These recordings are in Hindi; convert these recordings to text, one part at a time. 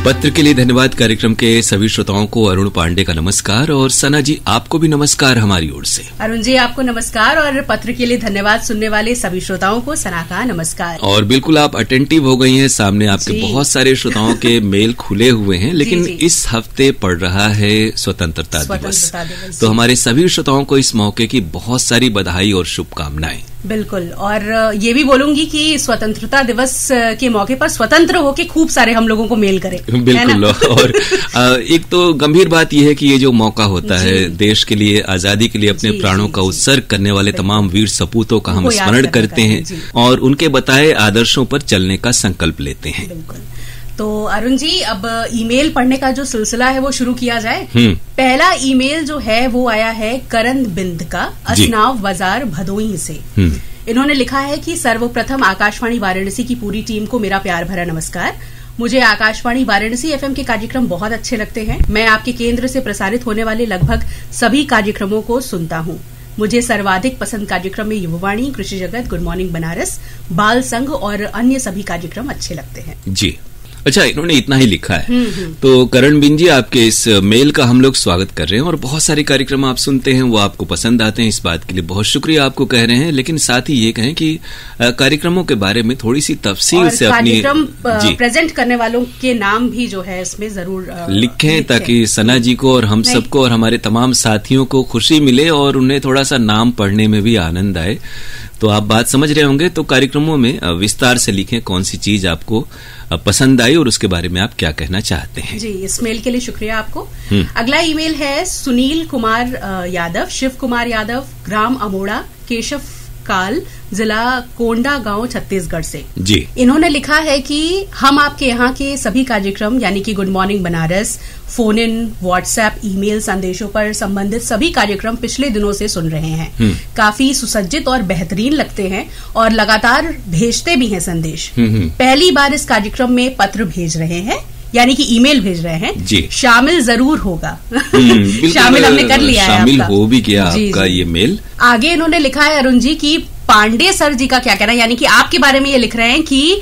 पत्र के लिए धन्यवाद। कार्यक्रम के सभी श्रोताओं को अरुण पांडे का नमस्कार और सना जी आपको भी नमस्कार हमारी ओर से। अरुण जी आपको नमस्कार और पत्र के लिए धन्यवाद सुनने वाले सभी श्रोताओं को सना का नमस्कार। और बिल्कुल आप अटेंटिव हो गई हैं, सामने आपके बहुत सारे श्रोताओं के मेल खुले हुए हैं, लेकिन इस हफ्ते पड़ रहा है स्वतंत्रता दिवस, तो हमारे सभी श्रोताओं को इस मौके की बहुत सारी बधाई और शुभकामनाएं। बिल्कुल, और ये भी बोलूंगी कि स्वतंत्रता दिवस के मौके पर स्वतंत्र होके खूब सारे हम लोगों को मेल करें। बिल्कुल, और एक तो गंभीर बात यह है कि ये जो मौका होता है देश के लिए, आजादी के लिए अपने प्राणों का उत्सर्ग करने वाले तमाम वीर सपूतों का हम स्मरण करते हैं और उनके बताए आदर्शों पर चलने का संकल्प लेते हैं। बिल्कुल। तो अरुण जी अब ईमेल पढ़ने का जो सिलसिला है वो शुरू किया जाए। पहला ईमेल जो है वो आया है करण बिंद का, असनाव बाजार भदोही से। इन्होंने लिखा है कि सर्वप्रथम आकाशवाणी वाराणसी की पूरी टीम को मेरा प्यार भरा नमस्कार। मुझे आकाशवाणी वाराणसी एफएम के कार्यक्रम बहुत अच्छे लगते हैं। मैं आपके केंद्र से प्रसारित होने वाले लगभग सभी कार्यक्रमों को सुनता हूँ। मुझे सर्वाधिक पसंद कार्यक्रम में युववाणी, कृषि जगत, गुड मॉर्निंग बनारस, बाल संघ और अन्य सभी कार्यक्रम अच्छे लगते हैं। जी अच्छा, इन्होंने इतना ही लिखा है। तो करण बिन जी आपके इस मेल का हम लोग स्वागत कर रहे हैं और बहुत सारे कार्यक्रम आप सुनते हैं, वो आपको पसंद आते हैं, इस बात के लिए बहुत शुक्रिया आपको कह रहे हैं। लेकिन साथ ही ये कहें कि कार्यक्रमों के बारे में थोड़ी सी तफसील से अपनी प्रेजेंट करने वालों के नाम भी जो है इसमें जरूर लिखें, ताकि सना जी को और हम सबको और हमारे तमाम साथियों को खुशी मिले और उन्हें थोड़ा सा नाम पढ़ने में भी आनंद आए। तो आप बात समझ रहे होंगे, तो कार्यक्रमों में विस्तार से लिखें कौन सी चीज आपको पसंद आई और उसके बारे में आप क्या कहना चाहते हैं। जी, इस मेल के लिए शुक्रिया आपको। अगला ईमेल है सुनील कुमार यादव, शिव कुमार यादव, ग्राम अमोड़ा, केशव काल, जिला कोंडा गांव, छत्तीसगढ़ से। जी, इन्होंने लिखा है कि हम आपके यहाँ के सभी कार्यक्रम यानी कि good morning Banaras, phone in, WhatsApp, email संदेशों पर संबंधित सभी कार्यक्रम पिछले दिनों से सुन रहे हैं। काफी सुसज्जित और बेहतरीन लगते हैं और लगातार भेजते भी हैं संदेश। पहली बार इस कार्यक्रम में पत्र भेज रहे हैं यानी कि ईमेल भेज रहे हैं। जी, शामिल जरूर होगा। शामिल हमने कर लिया है, शामिल हो भी गया आपका ये मेल। आगे इन्होंने लिखा है अरुण जी की पांडे सर जी का क्या कहना है, यानी कि आपके बारे में ये लिख रहे हैं कि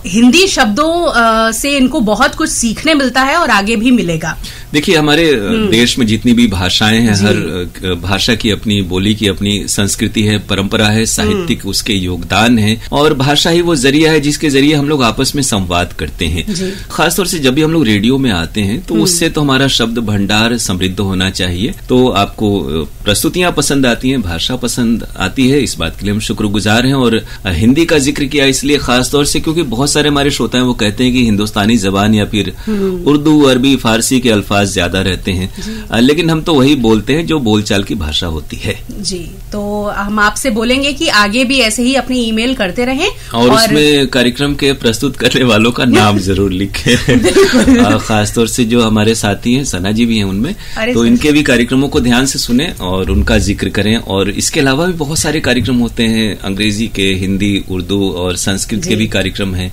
हिंदी शब्दों से इनको बहुत कुछ सीखने मिलता है और आगे भी मिलेगा। देखिए, हमारे देश में जितनी भी भाषाएं हैं, हर भाषा की अपनी बोली की अपनी संस्कृति है, परंपरा है, साहित्यिक उसके योगदान है और भाषा ही वो जरिया है जिसके जरिए हम लोग आपस में संवाद करते हैं। खासतौर से जब भी हम लोग रेडियो में आते हैं तो उससे तो हमारा शब्द भंडार समृद्ध होना चाहिए। तो आपको प्रस्तुतियां पसंद आती हैं, भाषा पसंद आती है, इस बात के लिए हम शुक्रगुजार हैं। और हिंदी का जिक्र किया इसलिए खासतौर से क्योंकि बहुत सारे हमारे श्रोता हैं वो कहते हैं कि हिंदुस्तानी जबान या फिर उर्दू, अरबी, फारसी के अल्फाज ज्यादा रहते हैं, लेकिन हम तो वही बोलते हैं जो बोलचाल की भाषा होती है। जी, तो हम आपसे बोलेंगे कि आगे भी ऐसे ही अपनी ईमेल करते रहें और उसमें कार्यक्रम के प्रस्तुत करने वालों का नाम जरूर लिखें। खासतौर से जो हमारे साथी हैं, सना जी भी हैं उनमें, तो इनके भी कार्यक्रमों को ध्यान से सुने और उनका जिक्र करें। और इसके अलावा भी बहुत सारे कार्यक्रम होते हैं, अंग्रेजी के, हिंदी, उर्दू और संस्कृत के भी कार्यक्रम हैं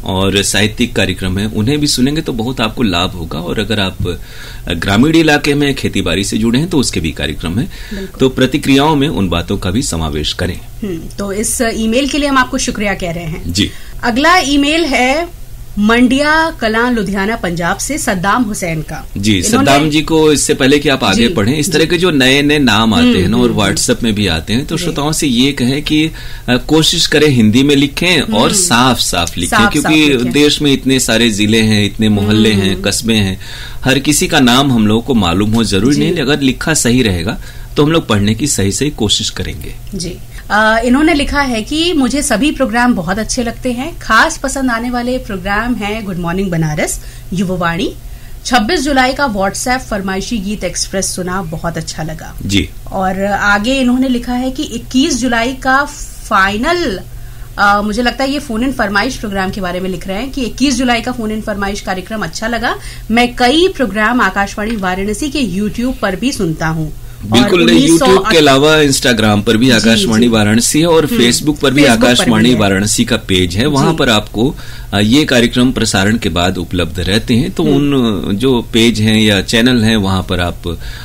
और साहित्यिक कार्यक्रम हैं, उन्हें भी सुनेंगे तो बहुत आपको लाभ होगा। और अगर आप ग्रामीण इलाके में खेती बाड़ी से जुड़े हैं तो उसके भी कार्यक्रम हैं, तो प्रतिक्रियाओं में उन बातों का भी समावेश करें। तो इस ईमेल के लिए हम आपको शुक्रिया कह रहे हैं। जी, अगला ईमेल है मंडिया कलां लुधियाना पंजाब से सद्दाम हुसैन का। जी, सद्दाम जी को इससे पहले कि आप आगे पढ़ें, इस तरह के जो नए नए नाम आते हैं ना और व्हाट्सएप में भी आते हैं, तो श्रोताओं से ये कहें कि कोशिश करें हिंदी में लिखें और साफ साफ लिखें, क्योंकि देश में इतने सारे जिले हैं, इतने मोहल्ले हैं, कस्बे हैं, हर किसी का नाम हम लोगों को मालूम हो जरूरी नहीं, अगर लिखा सही रहेगा तो हम लोग पढ़ने की सही सही कोशिश करेंगे। जी, इन्होंने लिखा है कि मुझे सभी प्रोग्राम बहुत अच्छे लगते हैं। खास पसंद आने वाले प्रोग्राम हैं गुड मॉर्निंग बनारस, युववाणी। 26 जुलाई का व्हाट्सएप फरमाइशी गीत एक्सप्रेस सुना, बहुत अच्छा लगा। जी, और आगे इन्होंने लिखा है कि 21 जुलाई का फाइनल, मुझे लगता है ये फोन इन फरमाइश प्रोग्राम के बारे में लिख रहे हैं कि 21 जुलाई का फोन इन फरमाइश कार्यक्रम अच्छा लगा। मैं कई प्रोग्राम आकाशवाणी वाराणसी के YouTube पर भी सुनता हूँ। बिल्कुल, यूट्यूब के अलावा इंस्टाग्राम पर भी आकाशवाणी वाराणसी है और फेसबुक पर भी आकाशवाणी वाराणसी का पेज है। वहां पर आपको ये कार्यक्रम प्रसारण के बाद उपलब्ध रहते हैं। तो उन जो पेज हैं या चैनल हैं वहां पर आप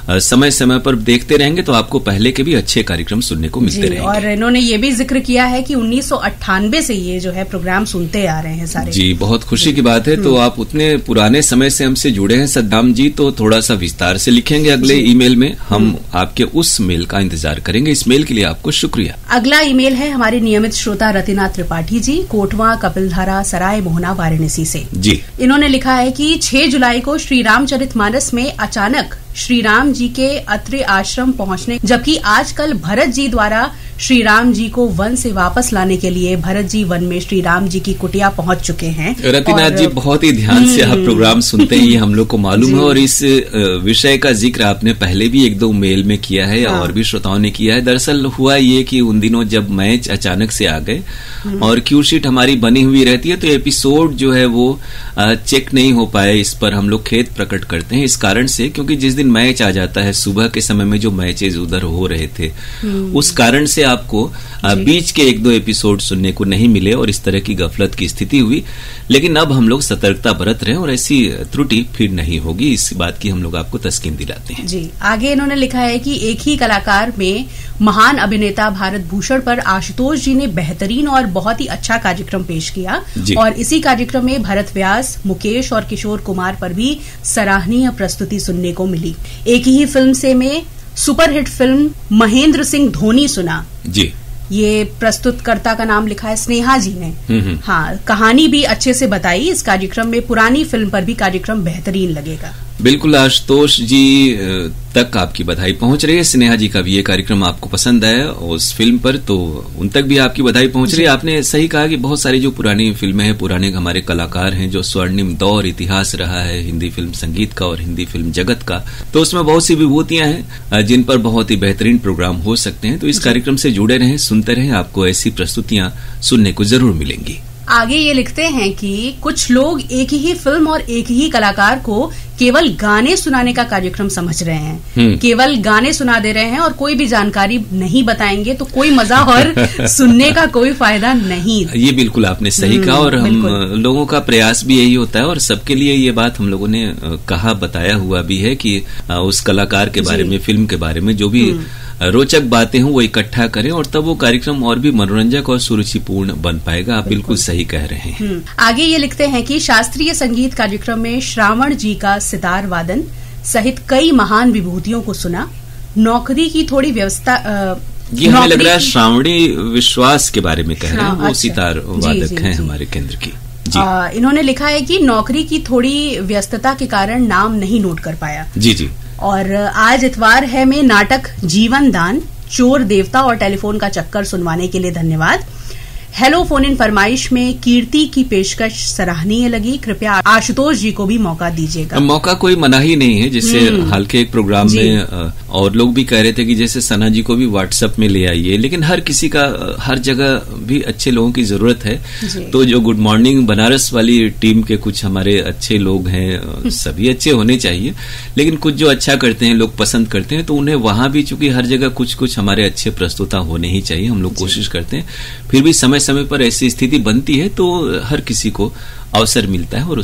समय समय पर देखते रहेंगे तो आपको पहले के भी अच्छे कार्यक्रम सुनने को मिलते रहेंगे। और इन्होंने ये भी जिक्र किया है कि 1998 से ये जो है प्रोग्राम सुनते आ रहे हैं सारे। जी, बहुत खुशी की बात है। तो आप उतने पुराने समय से हमसे जुड़े हैं सद्दाम जी, तो थोड़ा सा विस्तार से लिखेंगे अगले ईमेल में। हम आपके उस मेल का इंतजार करेंगे। इस मेल के लिए आपको शुक्रिया। अगला ईमेल है हमारे नियमित श्रोता रतिना त्रिपाठी जी, कोटवा कपिलधारा सराय मोहना वाराणसी से। जी, इन्होंने लिखा है कि 6 जुलाई को श्री रामचरितमानस में अचानक श्री राम जी के अत्रि आश्रम पहुंचने, जबकि आजकल भरत जी द्वारा श्री राम जी को वन से वापस लाने के लिए भरत जी वन में श्री राम जी की कुटिया पहुंच चुके हैं। रतिनाथ जी, बहुत ही ध्यान से आप प्रोग्राम सुनते हैं, ये हम लोग को मालूम है। और इस विषय का जिक्र आपने पहले भी 1-2 मेल में किया है और भी श्रोताओं ने किया है। दरअसल हुआ ये कि उन दिनों जब मैच अचानक से आ गए और क्यू शीट हमारी बनी हुई रहती है तो एपिसोड जो है वो चेक नहीं हो पाए। इस पर हम लोग खेद प्रकट करते हैं इस कारण से, क्योंकि जिस दिन मैच आ जाता है सुबह के समय में जो मैचेज उधर हो रहे थे उस कारण से आपको बीच के 1-2 एपिसोड सुनने को नहीं मिले और इस तरह की गफलत की स्थिति हुई। लेकिन अब हम लोग सतर्कता बरत रहे हैं और ऐसी त्रुटि फिर नहीं होगी, इस बात की हम लोग आपको तस्कीन दिलाते हैं। जी, आगे इन्होंने लिखा है कि एक ही कलाकार में महान अभिनेता भारत भूषण पर आशुतोष जी ने बेहतरीन और बहुत ही अच्छा कार्यक्रम पेश किया और इसी कार्यक्रम में भरत व्यास, मुकेश और किशोर कुमार पर भी सराहनीय प्रस्तुति सुनने को मिली। एक ही फिल्म से में सुपरहिट फिल्म महेंद्र सिंह धोनी सुना। जी, ये प्रस्तुतकर्ता का नाम लिखा है स्नेहा जी ने। हाँ, कहानी भी अच्छे से बताई। इस कार्यक्रम में पुरानी फिल्म पर भी कार्यक्रम बेहतरीन लगेगा। बिल्कुल, आशुतोष जी तक आपकी बधाई पहुंच रही है। स्नेहा जी का भी ये कार्यक्रम आपको पसंद आया उस फिल्म पर, तो उन तक भी आपकी बधाई पहुंच रही है। आपने सही कहा कि बहुत सारी जो पुरानी फिल्में हैं, पुराने हमारे कलाकार हैं, जो स्वर्णिम दौर इतिहास रहा है हिंदी फिल्म संगीत का और हिंदी फिल्म जगत का, तो उसमें बहुत सी विभूतियां हैं जिन पर बहुत ही बेहतरीन प्रोग्राम हो सकते हैं। तो इस कार्यक्रम से जुड़े रहें, सुनते रहें, आपको ऐसी प्रस्तुतियां सुनने को जरूर मिलेंगी। आगे ये लिखते हैं कि कुछ लोग एक ही फिल्म और एक ही कलाकार को केवल गाने सुनाने का कार्यक्रम समझ रहे हैं। केवल गाने सुना दे रहे हैं और कोई भी जानकारी नहीं बताएंगे तो कोई मजा और सुनने का कोई फायदा नहीं। ये बिल्कुल आपने सही कहा और हम लोगों का प्रयास भी यही होता है और सबके लिए ये बात हम लोगों ने कहा, बताया हुआ भी है कि उस कलाकार के बारे में, फिल्म के बारे में जो भी रोचक बातें हों वो इकट्ठा करें और तब वो कार्यक्रम और भी मनोरंजक और सुरुचिपूर्ण बन पाएगा। आप बिल्कुल सही कह रहे हैं। आगे ये लिखते हैं कि शास्त्रीय संगीत कार्यक्रम में श्रावण जी का सितार वादन सहित कई महान विभूतियों को सुना। नौकरी की थोड़ी व्यवस्था, ये हमें लग रहा है श्रावणी विश्वास के बारे में कह रहे हैं। वो सितार वादक हैं हमारे केंद्र की। इन्होंने लिखा है कि नौकरी की थोड़ी व्यस्तता के कारण नाम नहीं नोट कर पाया। जी जी। और आज इतवार है में नाटक जीवन दान, चोर देवता और टेलीफोन का चक्कर सुनवाने के लिए धन्यवाद। हेलो फोन इन फरमाइश में कीर्ति की पेशकश सराहनीय लगी। कृपया आशुतोष जी को भी मौका दीजिएगा। मौका कोई मना ही नहीं है। जैसे हाल के एक प्रोग्राम में और लोग भी कह रहे थे कि जैसे सना जी को भी व्हाट्सएप में ले आइए, लेकिन हर किसी का हर जगह भी अच्छे लोगों की जरूरत है। तो जो गुड मॉर्निंग बनारस वाली टीम के कुछ हमारे अच्छे लोग हैं, सभी अच्छे होने चाहिए, लेकिन कुछ जो अच्छा करते हैं, लोग पसंद करते हैं, तो उन्हें वहां भी चूंकि हर जगह कुछ कुछ हमारे अच्छे प्रस्तुता होने ही चाहिए। हम लोग कोशिश करते हैं, फिर भी समय समय पर ऐसी स्थिति बनती है तो हर किसी को अवसर मिलता है और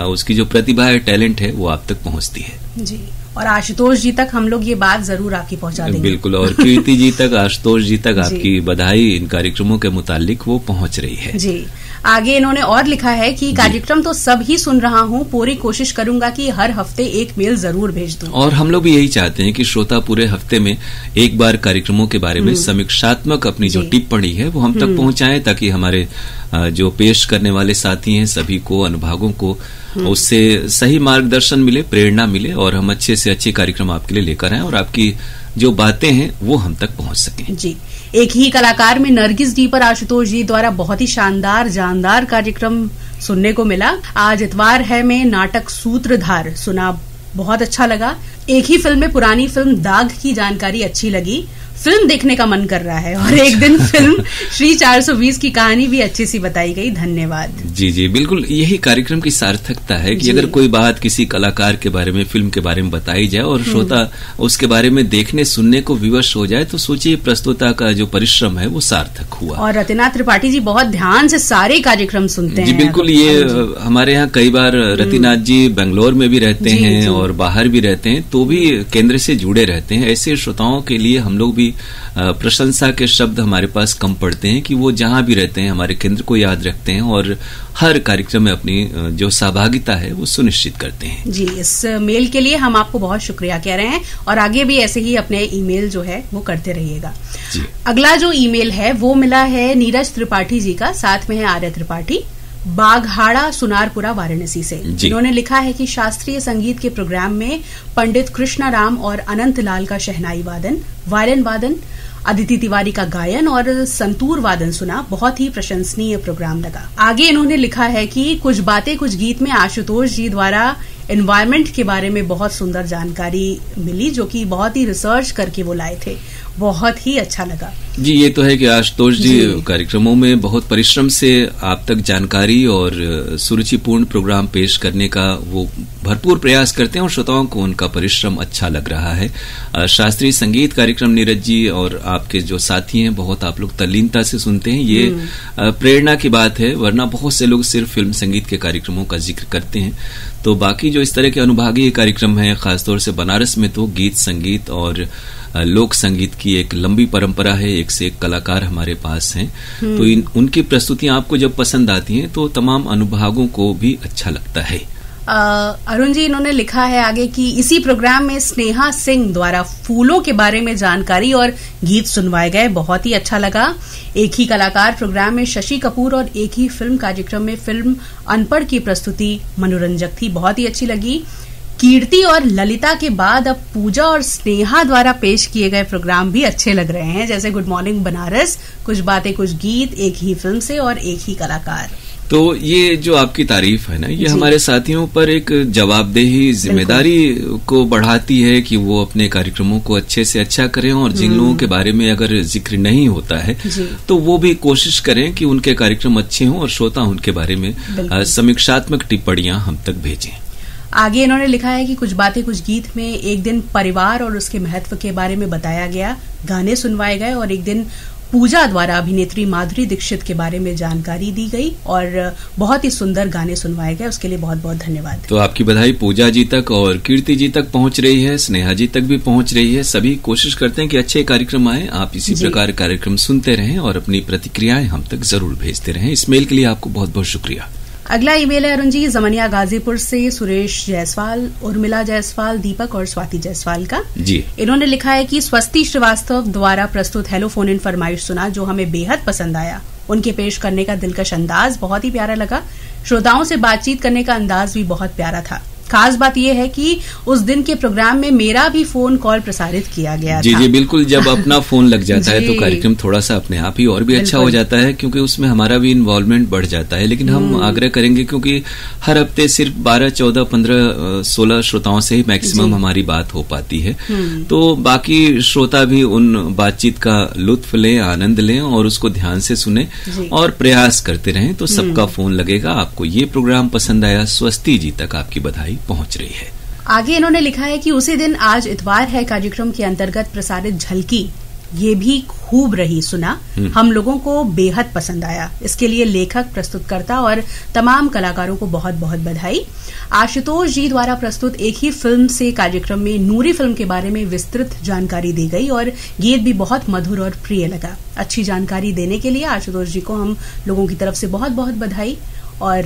उसकी जो प्रतिभा है, टैलेंट है, वो आप तक पहुंचती है। जी, और आशुतोष जी तक हम लोग ये बात जरूर आपकी पहुंचा देंगे। बिल्कुल, और कीर्ति जी तक, आशुतोष जी तक आपकी बधाई इन कार्यक्रमों के मुतालिक वो पहुंच रही है। जी, आगे इन्होंने और लिखा है कि कार्यक्रम तो सब ही सुन रहा हूँ, पूरी कोशिश करूंगा कि हर हफ्ते एक मेल जरूर भेज दूं। और हम लोग भी यही चाहते हैं कि श्रोता पूरे हफ्ते में एक बार कार्यक्रमों के बारे में समीक्षात्मक अपनी जो टिप्पणी है वो हम तक पहुंचाएं, ताकि हमारे जो पेश करने वाले साथी हैं सभी को, अनुभागों को उससे सही मार्गदर्शन मिले, प्रेरणा मिले और हम अच्छे से अच्छे कार्यक्रम आपके लिए लेकर आए और आपकी जो बातें हैं वो हम तक पहुंच सकें। जी, एक ही कलाकार में नरगिस जी पर आशुतोष जी द्वारा बहुत ही शानदार जानदार कार्यक्रम सुनने को मिला। आज इतवार है में नाटक सूत्रधार सुना, बहुत अच्छा लगा। एक ही फिल्म में पुरानी फिल्म दाग की जानकारी अच्छी लगी। फिल्म देखने का मन कर रहा है और एक दिन फिल्म श्री 420 की कहानी भी अच्छी सी बताई गई। धन्यवाद। जी जी, बिल्कुल यही कार्यक्रम की सार्थकता है कि अगर कोई बात किसी कलाकार के बारे में, फिल्म के बारे में बताई जाए और श्रोता उसके बारे में देखने सुनने को विवश हो जाए, तो सोचिए प्रस्तुता का जो परिश्रम है वो सार्थक हुआ। और रतिनाथ त्रिपाठी जी बहुत ध्यान से सारे कार्यक्रम सुनते हैं। जी बिल्कुल, ये हमारे यहाँ कई बार रतिनाथ जी बेंगलोर में भी रहते हैं और बाहर भी रहते हैं, तो भी केंद्र से जुड़े रहते हैं। ऐसे श्रोताओं के लिए हम लोग भी प्रशंसा के शब्द हमारे पास कम पड़ते हैं कि वो जहां भी रहते हैं हमारे केंद्र को याद रखते हैं और हर कार्यक्रम में अपनी जो सहभागिता है वो सुनिश्चित करते हैं। जी, इस मेल के लिए हम आपको बहुत शुक्रिया कह रहे हैं और आगे भी ऐसे ही अपने ईमेल जो है वो करते रहिएगा। अगला जो ईमेल है वो मिला है नीरज त्रिपाठी जी का, साथ में है आर्य त्रिपाठी, बाघहाड़ा सुनारपुरा वाराणसी से। इन्होंने लिखा है कि शास्त्रीय संगीत के प्रोग्राम में पंडित कृष्णाराम और अनंत लाल का शहनाई वादन, वायलिन वादन, अदिति तिवारी का गायन और संतूर वादन सुना, बहुत ही प्रशंसनीय प्रोग्राम लगा। आगे इन्होंने लिखा है कि कुछ बातें कुछ गीत में आशुतोष जी द्वारा एनवायरमेंट के बारे में बहुत सुंदर जानकारी मिली, जो कि बहुत ही रिसर्च करके वो लाए थे, बहुत ही अच्छा लगा। जी, ये तो है कि आशुतोष जी कार्यक्रमों में बहुत परिश्रम से आप तक जानकारी और सुरुचिपूर्ण प्रोग्राम पेश करने का वो भरपूर प्रयास करते हैं और श्रोताओं को उनका परिश्रम अच्छा लग रहा है। शास्त्रीय संगीत कार्यक्रम नीरज जी और आपके जो साथी हैं बहुत आप लोग तल्लीनता से सुनते हैं, ये प्रेरणा की बात है, वरना बहुत से लोग सिर्फ फिल्म संगीत के कार्यक्रमों का जिक्र करते हैं। तो बाकी जो इस तरह के अनुभागीय कार्यक्रम है, खासतौर से बनारस में तो गीत संगीत और लोक संगीत की एक लंबी परंपरा है, एक से एक कलाकार हमारे पास हैं, तो उनकी प्रस्तुतियां आपको जब पसंद आती हैं तो तमाम अनुभागों को भी अच्छा लगता है। अरुण जी, इन्होंने लिखा है आगे कि इसी प्रोग्राम में स्नेहा सिंह द्वारा फूलों के बारे में जानकारी और गीत सुनवाए गए, बहुत ही अच्छा लगा। एक ही कलाकार प्रोग्राम में शशि कपूर और एक ही फिल्म कार्यक्रम में फिल्म अनपढ़ की प्रस्तुति मनोरंजक थी, बहुत ही अच्छी लगी। कीर्ति और ललिता के बाद अब पूजा और स्नेहा द्वारा पेश किए गए प्रोग्राम भी अच्छे लग रहे हैं, जैसे गुड मॉर्निंग बनारस, कुछ बातें कुछ गीत, एक ही फिल्म से और एक ही कलाकार। तो ये जो आपकी तारीफ है ना, ये हमारे साथियों पर एक जवाबदेही जिम्मेदारी को बढ़ाती है कि वो अपने कार्यक्रमों को अच्छे से अच्छा करें और जिन लोगों के बारे में अगर जिक्र नहीं होता है तो वो भी कोशिश करें कि उनके कार्यक्रम अच्छे हों और श्रोता उनके बारे में समीक्षात्मक टिप्पणियां हम तक भेजें। आगे इन्होंने लिखा है कि कुछ बातें कुछ गीत में एक दिन परिवार और उसके महत्व के बारे में बताया गया, गाने सुनवाए गए और एक दिन पूजा द्वारा अभिनेत्री माधुरी दीक्षित के बारे में जानकारी दी गई और बहुत ही सुंदर गाने सुनवाए गए, उसके लिए बहुत बहुत धन्यवाद। तो आपकी बधाई पूजा जी तक और कीर्ति जी तक पहुंच रही है, स्नेहा जी तक भी पहुंच रही है। सभी कोशिश करते हैं कि अच्छे कार्यक्रम आए, आप इसी प्रकार कार्यक्रम सुनते रहें और अपनी प्रतिक्रियाएं हम तक जरूर भेजते रहें। इस मेल के लिए आपको बहुत बहुत शुक्रिया। अगला ईमेल है अरुण जी, जमनिया गाजीपुर से सुरेश जायसवाल, उर्मिला जायसवाल, दीपक और स्वाति जायसवाल का। जी, इन्होंने लिखा है कि स्वस्ति श्रीवास्तव द्वारा प्रस्तुत हेलो फोन इन फरमाइश सुना, जो हमें बेहद पसंद आया। उनके पेश करने का दिलकश अंदाज बहुत ही प्यारा लगा, श्रोताओं से बातचीत करने का अंदाज भी बहुत प्यारा था। खास बात यह है कि उस दिन के प्रोग्राम में मेरा भी फोन कॉल प्रसारित किया गया था। जी बिल्कुल, जब अपना फोन लग जाता है तो कार्यक्रम थोड़ा सा अपने आप ही और भी अच्छा हो जाता है, क्योंकि उसमें हमारा भी इन्वॉल्वमेंट बढ़ जाता है। लेकिन हम आग्रह करेंगे, क्योंकि हर हफ्ते सिर्फ 12, 14, 15, 16 श्रोताओं से ही मैक्सिमम हमारी बात हो पाती है, तो बाकी श्रोता भी उन बातचीत का लुत्फ लें, आनंद लें और उसको ध्यान से सुने और प्रयास करते रहें, तो सबका फोन लगेगा। आपको ये प्रोग्राम पसंद आया, स्वस्ति जी तक आपकी बधाई पहुंच रही है। आगे इन्होंने लिखा है कि उसी दिन आज इतवार है, कार्यक्रम के अंतर्गत प्रसारित झलकी ये भी खूब रही, सुना, हम लोगों को बेहद पसंद आया। इसके लिए लेखक, प्रस्तुतकर्ता और तमाम कलाकारों को बहुत बहुत बधाई। आशुतोष जी द्वारा प्रस्तुत एक ही फिल्म से कार्यक्रम में नूरी फिल्म के बारे में विस्तृत जानकारी दी गई और गीत भी बहुत मधुर और प्रिय लगा। अच्छी जानकारी देने के लिए आशुतोष जी को हम लोगों की तरफ से बहुत बहुत बधाई। और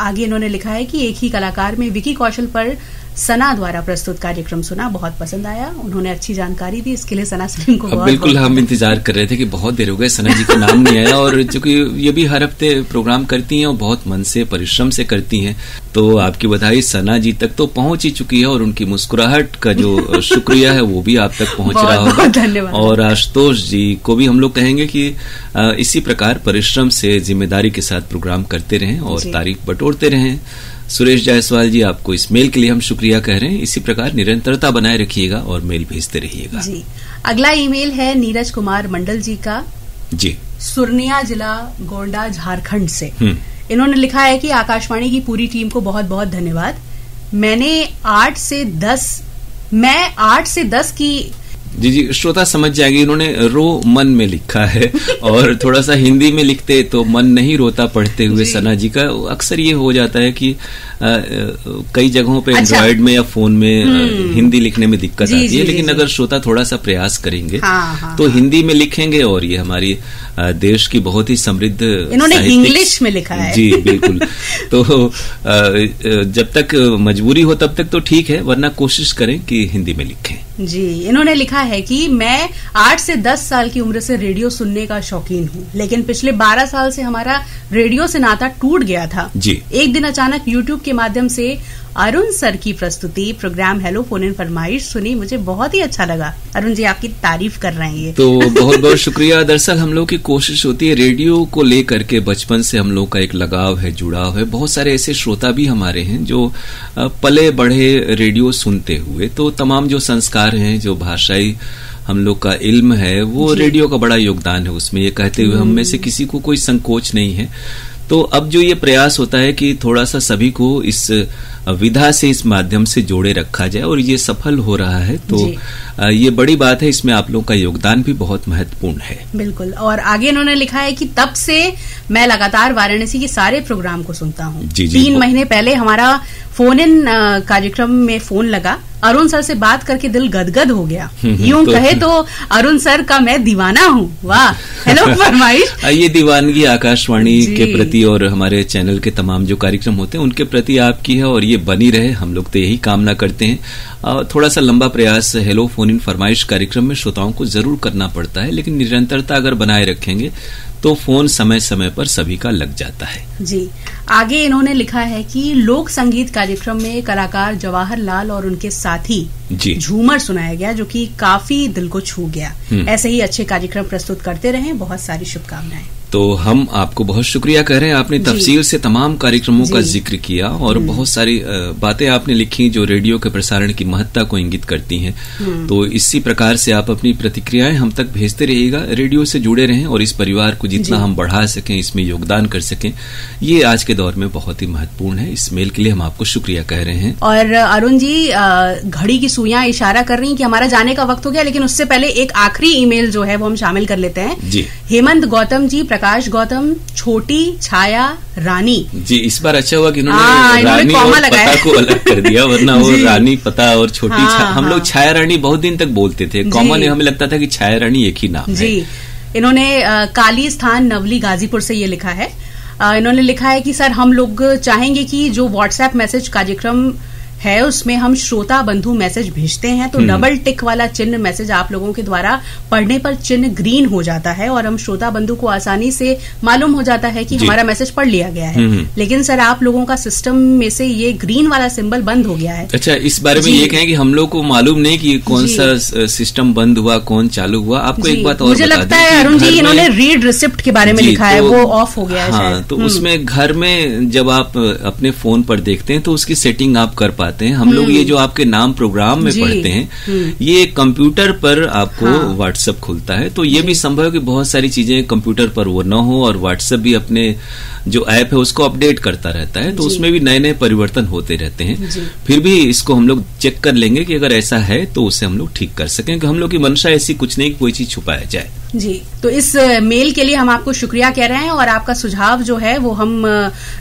आगे इन्होंने लिखा है कि एक ही कलाकार में विकी कौशल पर सना द्वारा प्रस्तुत कार्यक्रम सुना, बहुत पसंद आया। उन्होंने अच्छी जानकारी दी, इसके लिए सना सलीम को बहुत बिल्कुल हम इंतजार कर रहे थे कि बहुत देर हो गए, सना जी का नाम नहीं आया। और चूंकि ये भी हर हफ्ते प्रोग्राम करती हैं और बहुत मन से परिश्रम से करती हैं, तो आपकी बधाई सना जी तक तो पहुंच ही चुकी है और उनकी मुस्कुराहट का जो शुक्रिया है वो भी आप तक पहुंच रहा होगा। धन्यवाद। और आशुतोष जी को भी हम लोग कहेंगे कि इसी प्रकार परिश्रम से जिम्मेदारी के साथ प्रोग्राम करते रहें और तारीफ बटोरते रहें। सुरेश जायसवाल जी, आपको इस मेल के लिए हम शुक्रिया कह रहे हैं। इसी प्रकार निरंतरता बनाए रखिएगा और मेल भेजते रहिएगा जी। अगला ईमेल है नीरज कुमार मंडल जी का जी, सुरनिया जिला गोंडा झारखंड से। इन्होंने लिखा है कि आकाशवाणी की पूरी टीम को बहुत बहुत धन्यवाद। मैं 8 से 10 की जी, श्रोता समझ जाएंगे। इन्होंने रो मन में लिखा है और थोड़ा सा हिंदी में लिखते तो मन नहीं रोता पढ़ते हुए। सना जी का अक्सर ये हो जाता है कि कई जगहों पे एंड्रॉइड में या फोन में हिंदी लिखने में दिक्कत आती है, लेकिन अगर श्रोता थोड़ा सा प्रयास करेंगे तो हिंदी में लिखेंगे और ये हमारी देश की बहुत ही समृद्ध, इन्होंने इंग्लिश में लिखा है। जी बिल्कुल। तो जब तक मजबूरी हो तब तक तो ठीक है, वरना कोशिश करें कि हिंदी में लिखें। जी, इन्होंने लिखा है कि मैं 8 से 10 साल की उम्र से रेडियो सुनने का शौकीन हूँ, लेकिन पिछले 12 साल से हमारा रेडियो से नाता टूट गया था जी। एक दिन अचानक यूट्यूब के माध्यम से अरुण सर की प्रस्तुति प्रोग्राम हेलो फोन इन फरमाइश सुनी, मुझे बहुत ही अच्छा लगा। अरुण जी आपकी तारीफ कर रहे हैं ये तो बहुत बहुत शुक्रिया। दरअसल हम लोग की कोशिश होती है रेडियो को लेकर के, बचपन से हम लोग का एक लगाव है, जुड़ाव है। बहुत सारे ऐसे श्रोता भी हमारे हैं जो पले बढ़े रेडियो सुनते हुए, तो तमाम जो संस्कार हैं, जो भाषाई हम लोग का इल्म है, वो रेडियो का बड़ा योगदान है उसमें। ये कहते हुए हम में से किसी को कोई संकोच नहीं है। तो अब जो ये प्रयास होता है कि थोड़ा सा सभी को इस विधा से, इस माध्यम से जोड़े रखा जाए, और ये सफल हो रहा है, तो ये बड़ी बात है। इसमें आप लोगों का योगदान भी बहुत महत्वपूर्ण है। बिल्कुल। और आगे इन्होंने लिखा है कि तब से मैं लगातार वाराणसी के सारे प्रोग्राम को सुनता हूँ। 3 महीने पहले हमारा फोन इन कार्यक्रम में फोन लगा, अरुण सर से बात करके दिल गदगद हो गया। यूं कहे तो अरुण सर का मैं दीवाना हूँ। वाह, हेलो फरमाइश। ये दीवानगी आकाशवाणी के प्रति और हमारे चैनल के तमाम जो कार्यक्रम होते हैं उनके प्रति आपकी है, और ये बनी रहे। हम लोग तो यही कामना करते हैं। थोड़ा सा लंबा प्रयास हेलो फोन इन फरमाइश कार्यक्रम में श्रोताओं को जरूर करना पड़ता है, लेकिन निरंतरता अगर बनाए रखेंगे तो फोन समय समय पर सभी का लग जाता है। जी। आगे इन्होंने लिखा है कि लोक संगीत कार्यक्रम में कलाकार जवाहर लाल और उनके साथी झूमर सुनाया गया, जो कि काफी दिल को छू गया। ऐसे ही अच्छे कार्यक्रम प्रस्तुत करते रहें। बहुत सारी शुभकामनाएं। तो हम आपको बहुत शुक्रिया कह रहे हैं। आपने तफसील से तमाम कार्यक्रमों का जिक्र किया और बहुत सारी बातें आपने लिखी जो रेडियो के प्रसारण की महत्ता को इंगित करती हैं। तो इसी प्रकार से आप अपनी प्रतिक्रियाएं हम तक भेजते रहिएगा। रेडियो से जुड़े रहें और इस परिवार को जितना हम बढ़ा सकें, इसमें योगदान कर सकें, ये आज के दौर में बहुत ही महत्वपूर्ण है। इस मेल के लिए हम आपको शुक्रिया कह रहे हैं। और अरुण जी, घड़ी की सुइयां इशारा कर रही हैं कि हमारा जाने का वक्त हो गया, लेकिन उससे पहले एक आखिरी ईमेल जो है वो हम शामिल कर लेते हैं। जी। हेमंत गौतम जी, प्रकाश गौतम, छोटी छाया रानी जी। इस बार अच्छा हुआ कि इन्होंने रानी और पता को अलग कर दिया, वरना वो रानी पता और छोटी हम लोग छाया रानी बहुत दिन तक बोलते थे। कॉमन हमें लगता था कि छाया रानी एक ही नाम है। इन्होंने काली स्थान नवली गाजीपुर से ये लिखा है। इन्होंने लिखा है कि सर, हम लोग चाहेंगे कि जो व्हाट्सएप मैसेज कार्यक्रम है उसमें हम श्रोता बंधु मैसेज भेजते हैं तो डबल टिक वाला चिन्ह मैसेज आप लोगों के द्वारा पढ़ने पर चिन्ह ग्रीन हो जाता है और हम श्रोता बंधु को आसानी से मालूम हो जाता है कि हमारा मैसेज पढ़ लिया गया है। लेकिन सर, आप लोगों का सिस्टम में से ये ग्रीन वाला सिंबल बंद हो गया है। अच्छा, इस बारे में ये कहें कि हम लोग को मालूम नहीं कि कौन सा सिस्टम बंद हुआ, कौन चालू हुआ। आपको एक बात और मुझे लगता है अरुण जी, इन्होंने रीड रिसिप्ट के बारे में लिखा है, वो ऑफ हो गया है। हाँ, तो उसमें घर में जब आप अपने फोन पर देखते हैं तो उसकी सेटिंग आप कर पाते हैं। हम लोग ये जो आपके नाम प्रोग्राम में पढ़ते हैं, ये कंप्यूटर पर आपको व्हाट्सएप खुलता है, तो ये भी संभव है कि बहुत सारी चीजें कंप्यूटर पर वो न हो और व्हाट्सएप भी अपने जो ऐप है उसको अपडेट करता रहता है, तो उसमें भी नए नए परिवर्तन होते रहते हैं। फिर भी इसको हम लोग चेक कर लेंगे कि अगर ऐसा है तो उसे हम लोग ठीक कर सकें, कि हम लोग की मंशा ऐसी कुछ नहीं कि कोई चीज छुपाया जाए। जी, तो इस मेल के लिए हम आपको शुक्रिया कह रहे हैं और आपका सुझाव जो है वो हम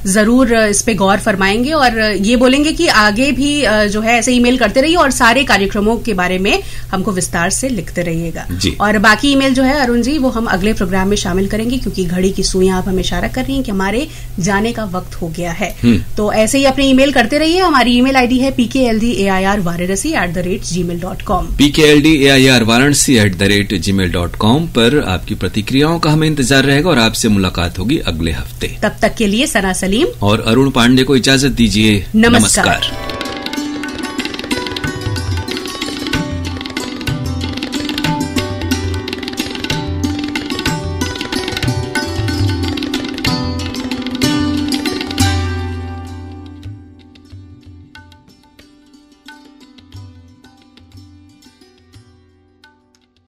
जरूर इस पे गौर फरमाएंगे और ये बोलेंगे कि आगे भी जो है ऐसे ईमेल करते रहिए और सारे कार्यक्रमों के बारे में हमको विस्तार से लिखते रहिएगा। और बाकी ईमेल जो है अरुण जी वो हम अगले प्रोग्राम में शामिल करेंगे, क्योंकि घड़ी की सुइयां आप हमें इशारा कर रही हैं कि हमारे जाने का वक्त हो गया है। तो ऐसे ही अपने ईमेल करते रहिए। हमारी ईमेल आईडी है pkldairvaranasi@gmail.com pkldairvaranasi@gmail.com पर आपकी प्रतिक्रियाओं का हमें इंतजार रहेगा और आपसे मुलाकात होगी अगले हफ्ते। तब तक के लिए सना सलीम और अरुण पांडे को इजाजत दीजिए। नमस्कार।